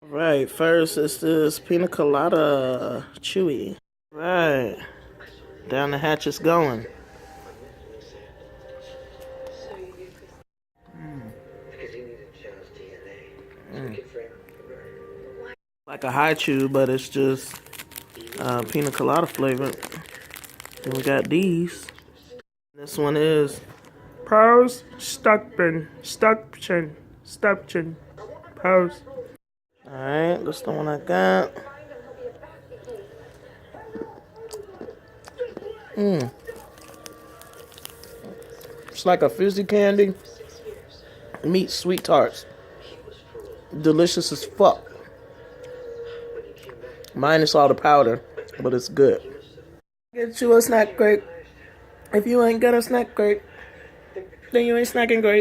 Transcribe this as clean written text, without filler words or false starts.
Right, first it's this pina colada chewy. Right, down the hatch it's going. Like a high chew, but it's just pina colada flavored. Then we got these. This one is Pearls Stuckchin. Pearls. Alright, that's the one I got. It's like a fizzy candy meets sweet tarts. Delicious as fuck. Minus all the powder, but it's good. Get you a snack crate. If you ain't got a snack crate, then you ain't snacking great.